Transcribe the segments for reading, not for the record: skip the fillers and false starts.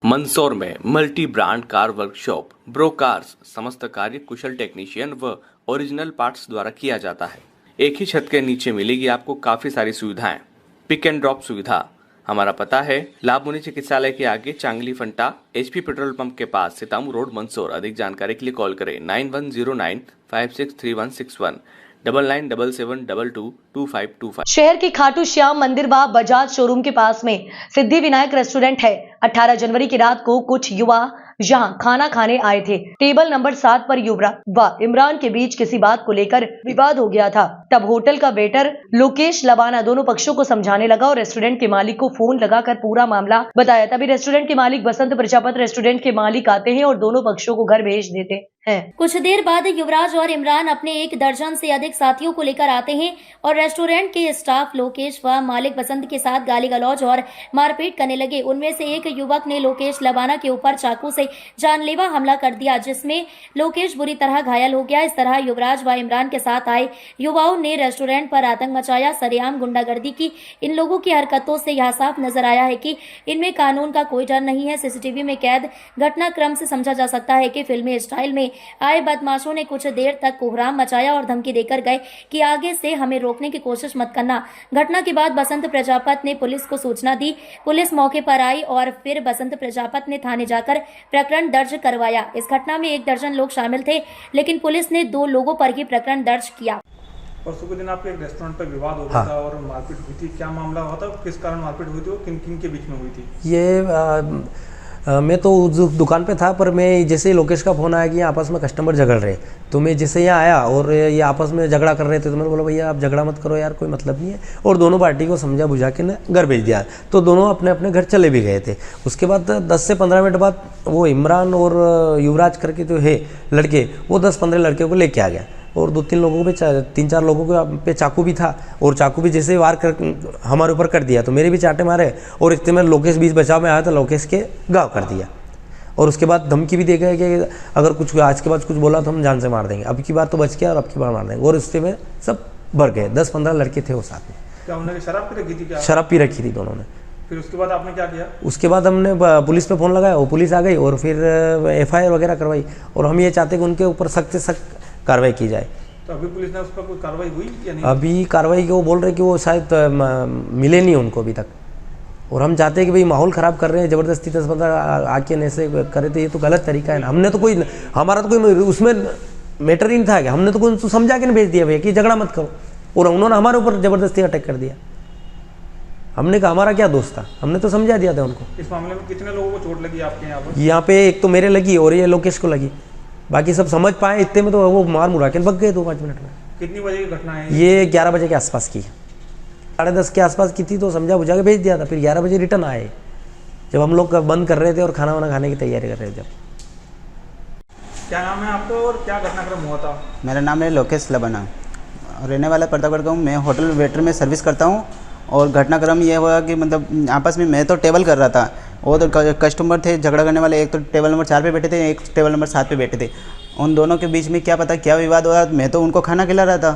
मंदसौर में multi brand car workshop bro cars समस्त कार्य कुशल टेक्नीशियन व ओरिजिनल पार्ट्स द्वारा किया जाता है। एक ही छत के नीचे मिलेगी आपको काफी सारी सुविधाएं। पिक एंड ड्रॉप सुविधा। हमारा पता है लाभमुनि चिकित्सालय के आगे चांगली फंटा HP पेट्रोल पंप के पास सितामू रोड मंदसौर। अधिक जानकारी के लिए कॉल करें 9109563161 9977222525। शहर के खाटू श्याम मंदिर व बजाज शोरूम के पास में सिद्धि विनायक रेस्टोरेंट है। 18 जनवरी की रात को कुछ युवा यहां खाना खाने आए थे। टेबल नंबर 7 पर युवराज व इमरान के बीच किसी बात को लेकर विवाद हो गया था। तब होटल का वेटर लोकेश लबाना दोनों पक्षों को समझाने लगा और रेस्टोरेंट के मालिक को फोन लगाकर पूरा मामला बताया। तभी रेस्टोरेंट के मालिक बसंत प्रजापत रेस्टोरेंट के मालिक आते हैं और दोनों पक्षों को घर भेज देते हैं। कुछ देर बाद युवराज और इमरान अपने 1 दर्जन से अधिक साथियों को लेकर आते हैं और रेस्टोरेंट के स्टाफ लोकेश व मालिक बसंत के साथ गाली गलौज और मारपीट करने लगे। उनमें से एक युवक ने लोकेश लबाना के ऊपर चाकू से जानलेवा हमला कर दिया, जिसमें लोकेश बुरी तरह घायल हो गया। इस तरह युवराज व इमरान के साथ आए युवाओं ने रेस्टोरेंट पर आतंक मचाया। सरेआम गुंडागर्दी की इन लोगों की हरकतों से यह साफ नजर आया है कि इनमें कानून का कोई डर नहीं है। CCTV में कैद घटनाक्रम से समझा जा सकता है कि फिल्मी स्टाइल में आए बदमाशों ने कुछ देर तक कोहराम मचाया और धमकी देकर गए कि आगे से हमें रोकने की कोशिश मत करना। घटना के बाद बसंत प्रजापत ने पुलिस को सूचना दी। पुलिस मौके पर आई और फिर बसंत प्रजापत ने थाने जाकर प्रकरण दर्ज करवाया। इस घटना में 1 दर्जन लोग शामिल थे, लेकिन पुलिस ने 2 लोगों पर ही प्रकरण दर्ज किया। परसों के दिन आपके एक रेस्टोरेंट पर विवाद हो गया था और मारपीट हुई थी। क्या मामला हुआ था, किस कारण मारपीट हुई थी और किन किन के बीच में हुई थी? मैं तो उस दुकान पे था, पर मैं जैसे ही लोकेश का फ़ोन आया कि आपस में कस्टमर झगड़ रहे, तो मैं जैसे यहाँ आया और ये आपस में झगड़ा कर रहे थे, तो मैंने बोला भैया आप झगड़ा मत करो यार, कोई मतलब नहीं है। और दोनों पार्टी को समझा बुझा के ना घर भेज दिया, तो दोनों अपने अपने घर चले भी गए थे। उसके बाद 10 से 15 मिनट बाद वो इमरान और युवराज करके जो है लड़के, वो 10-15 लड़के को लेके आ गया और 2-3 लोगों पे 3-4 लोगों पे चाकू भी था और चाकू भी जैसे वार कर हमारे ऊपर कर दिया, तो मेरे भी चाटे मारे और इतने में लोकेश बीच बचाव में आया तो लोकेश के गाँव कर दिया। और उसके बाद धमकी भी दे गए कि अगर कुछ आज के बाद कुछ बोला तो हम जान से मार देंगे। अब की बार तो बच गया और अब की बार मार देंगे। और उससे में सब भर गए, 10-15 लड़के थे वो साथ में। क्या उन्होंने शराब पी रखी थी? क्या शराब पी रखी थी दोनों ने। फिर उसके बाद आपने क्या किया? उसके बाद हमने पुलिस पे फ़ोन लगाया, वो पुलिस आ गई और फिर FIR वगैरह करवाई। और हम ये चाहते कि उनके ऊपर सख्त से सख्त कार्रवाई की जाए। तो अभी पुलिस ने उस पर कोई कार्रवाई हुई या नहीं? अभी कार्रवाई वो बोल रहे कि वो शायद मिले नहीं उनको अभी तक। और हम चाहते हैं कि भाई माहौल ख़राब कर रहे हैं, ज़बरदस्ती 10-15 आके ऐसे करे तो ये तो गलत तरीका है ना। हमने तो कोई, हमारा तो कोई उसमें मैटर ही नहीं था कि हमने तो कोई समझा के नहीं भेज दिया भैया कि झगड़ा मत करो, और उन्होंने हमारे ऊपर ज़बरदस्ती अटैक कर दिया। हमने कहा हमारा क्या दोस्त था, हमने तो समझा दिया था उनको। इस मामले में कितने लोगों को चोट लगी आपके यहाँ पर? यहाँ पे एक तो मेरे लगी और ये लोकेश को लगी, बाकी सब समझ पाए इतने में तो वो मार मुरा के भग गए 2-5 मिनट में। कितनी बजे की घटना है ये? 11 बजे के आसपास की, 10:30 के आसपास की थी, तो समझा बुझा के भेज दिया था। फिर 11 बजे रिटर्न आए, जब हम लोग बंद कर रहे थे और खाना वाना खाने की तैयारी कर रहे थे। जब क्या नाम है आपका और क्या घटनाक्रम हुआ था? मेरा नाम है लोकेश लबाना, रहने वाला प्रतापगढ़ का हूँ। मैं होटल वेटर में सर्विस करता हूँ। और घटनाक्रम ये हुआ कि मतलब आपस में मैं तो टेबल कर रहा था, वो तो कस्टमर थे झगड़ा करने वाले। एक तो टेबल नंबर 4 पे बैठे थे, एक टेबल नंबर 7 पे बैठे थे। उन दोनों के बीच में क्या पता क्या विवाद हुआ। मैं तो उनको खाना खिला रहा था,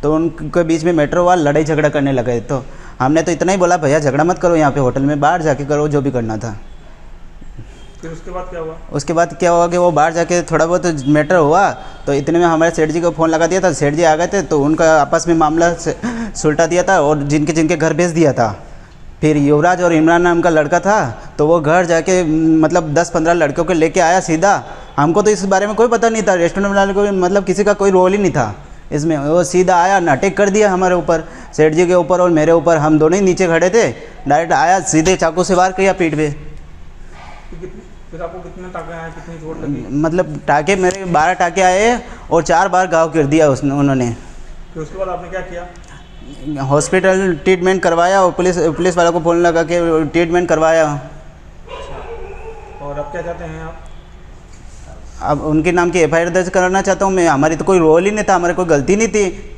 तो उनके बीच में मैटर हुआ, लड़ाई झगड़ा करने लगे। तो हमने तो इतना ही बोला भैया झगड़ा मत करो यहाँ पे होटल में, बाहर जाके करो जो भी करना था। फिर उसके बाद क्या हुआ? उसके बाद क्या हुआ कि वो बाहर जाके थोड़ा बहुत मैटर हुआ, तो इतने में हमारे सेठ जी को फ़ोन लगा दिया था। सेठ जी आ गए थे तो उनका आपस में मामला सुलटा दिया था और जिनके जिनके घर भेज दिया था। फिर युवराज और इमरान नाम का लड़का था, तो वो घर जाके मतलब 10-15 लड़कों को लेके आया सीधा। हमको तो इस बारे में कोई पता नहीं था, रेस्टोरेंट वाले को मतलब किसी का कोई रोल ही नहीं था इसमें। वो सीधा आया, अटैक कर दिया हमारे ऊपर, सेठ जी के ऊपर और मेरे ऊपर। हम दोनों ही नीचे खड़े थे, डायरेक्ट आया सीधे चाकू से वार किया पीठ पे। फिर आपको कितने टाके आए, कितनी चोट लगी? मतलब टाके मेरे 12 टाके आए और 4 बार घाव कर दिया उन्होंने। फिर उसके बाद आपने क्या किया? हॉस्पिटल ट्रीटमेंट करवाया और पुलिस वालों को फोन लगा के ट्रीटमेंट करवाया। और अब क्या चाहते हैं आप? अब उनके नाम की FIR दर्ज कराना चाहता हूँ मैं। हमारी तो कोई रोल ही नहीं था, हमारी कोई गलती नहीं थी।